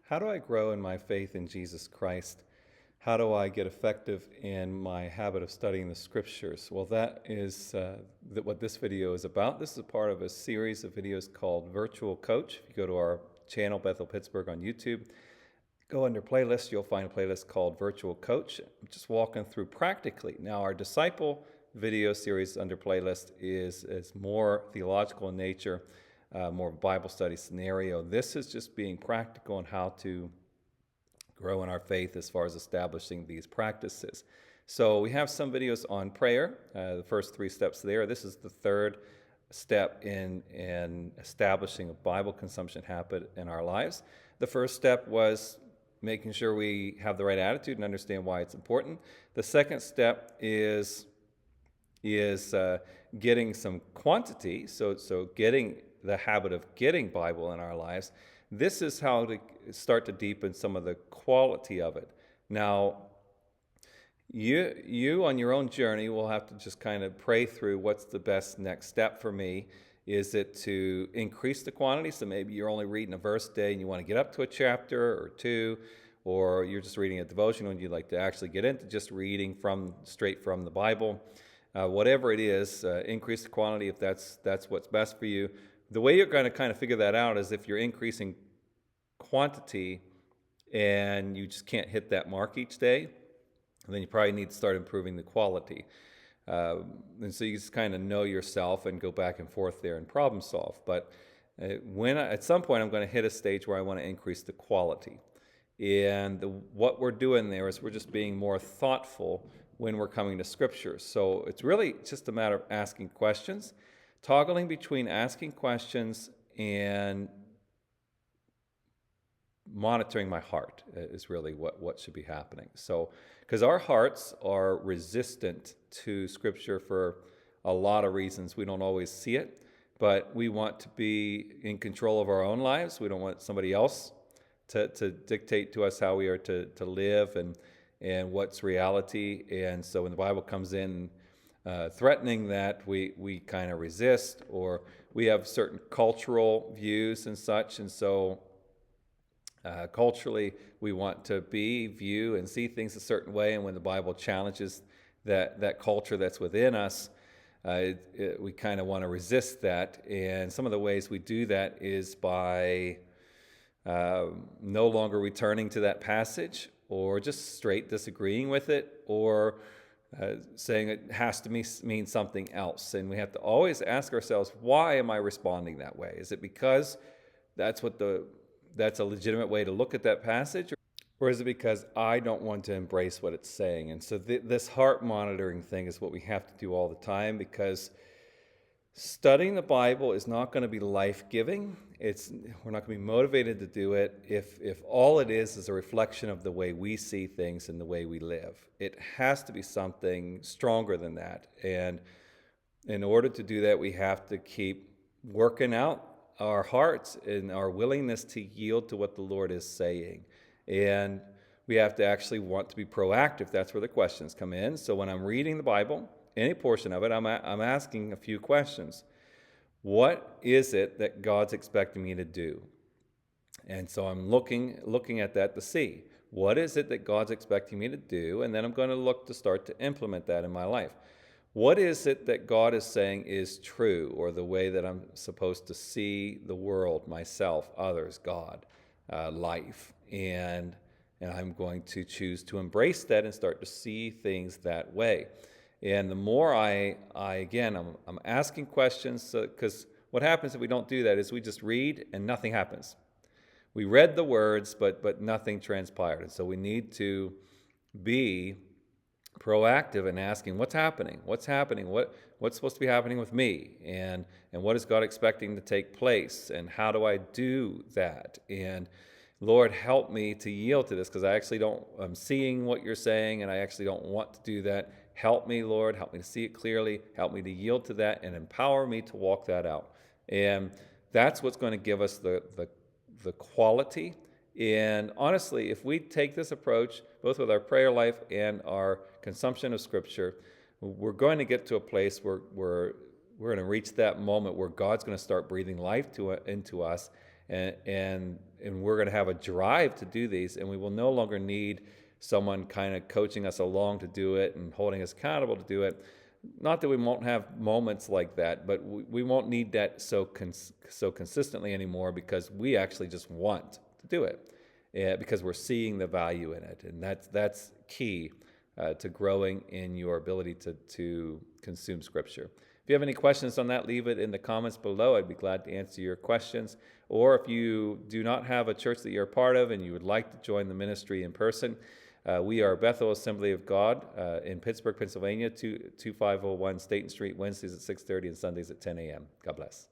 How do I grow in my faith in Jesus Christ? How do I get effective in my habit of studying the scriptures? Well, that is what this video is about. This is a part of a series of videos called Virtual Coach. If you go to our channel, Bethel Pittsburgh on YouTube, go under playlists, you'll find a playlist called Virtual Coach. I'm just walking through practically. Now, our disciple video series under playlist is more theological in nature, more Bible study scenario. This is just being practical on how to grow in our faith as far as establishing these practices. So we have some videos on prayer, the first 3 steps there. This is the third step in establishing a Bible consumption habit in our lives. The first step was making sure we have the right attitude and understand why it's important. The second step is getting some quantity, so getting the habit of getting Bible in our lives. This is how to start to deepen some of the quality of it. Now, you on your own journey will have to just kind of pray through what's the best next step for me. Is it to increase the quantity? So maybe you're only reading a verse a day and you want to get up to a chapter or 2, or you're just reading a devotional and you'd like to actually get into just reading straight from the Bible. Whatever it is, increase the quantity if that's what's best for you. The way you're going to kind of figure that out is if you're increasing quantity and you just can't hit that mark each day, then you probably need to start improving the quality. And so you just kind of know yourself and go back and forth there and problem solve. But at some point I'm going to hit a stage where I want to increase the quality. And what we're doing there is we're just being more thoughtful when we're coming to Scripture. So it's really just a matter of asking questions. Toggling between asking questions and monitoring my heart is really what should be happening. So, because our hearts are resistant to Scripture for a lot of reasons. We don't always see it, but we want to be in control of our own lives. We don't want somebody else to dictate to us how we are to live and what's reality. And so when the Bible comes in threatening that, we kind of resist, or we have certain cultural views and such, and so culturally we want to view and see things a certain way, and when the Bible challenges that culture that's within us, we kind of want to resist that. And some of the ways we do that is by no longer returning to that passage, or just straight disagreeing with it, or saying it has to mean something else. And we have to always ask ourselves, why am I responding that way? Is it because that's a legitimate way to look at that passage, or is it because I don't want to embrace what it's saying? And so this heart monitoring thing is what we have to do all the time, because studying the Bible is not going to be life-giving. We're not going to be motivated to do it if all it is a reflection of the way we see things and the way we live. It has to be something stronger than that. And in order to do that, we have to keep working out our hearts and our willingness to yield to what the Lord is saying. And we have to actually want to be proactive. That's where the questions come in. So when I'm reading the Bible, any portion of it, I'm asking a few questions. What is it that God's expecting me to do? And so I'm looking at that to see, what is it that God's expecting me to do? And then I'm going to look to start to implement that in my life. What is it that God is saying is true, or the way that I'm supposed to see the world, myself, others, God, life? And I'm going to choose to embrace that and start to see things that way. And the more I'm asking questions, because what happens if we don't do that is we just read and nothing happens. We read the words, but nothing transpired. And so we need to be proactive in asking, what's happening? What's supposed to be happening with me? And what is God expecting to take place? And how do I do that? And Lord, help me to yield to this, because I'm seeing what you're saying, and I actually don't want to do that. Help me, Lord. Help me to see it clearly. Help me to yield to that and empower me to walk that out. And that's what's going to give us the quality. And honestly, if we take this approach, both with our prayer life and our consumption of Scripture, we're going to get to a place where we're going to reach that moment where God's going to start breathing life into us, and we're going to have a drive to do these, and we will no longer need someone kind of coaching us along to do it and holding us accountable to do it. Not that we won't have moments like that, but we won't need that so consistently anymore, because we actually just want to do it, because we're seeing the value in it, and that's key to growing in your ability to consume Scripture. If you have any questions on that, leave it in the comments below. I'd be glad to answer your questions. Or if you do not have a church that you're a part of and you would like to join the ministry in person, we are Bethel Assembly of God in Pittsburgh, Pennsylvania, 2501 Staten Street, Wednesdays at 6:30 and Sundays at 10 a.m. God bless.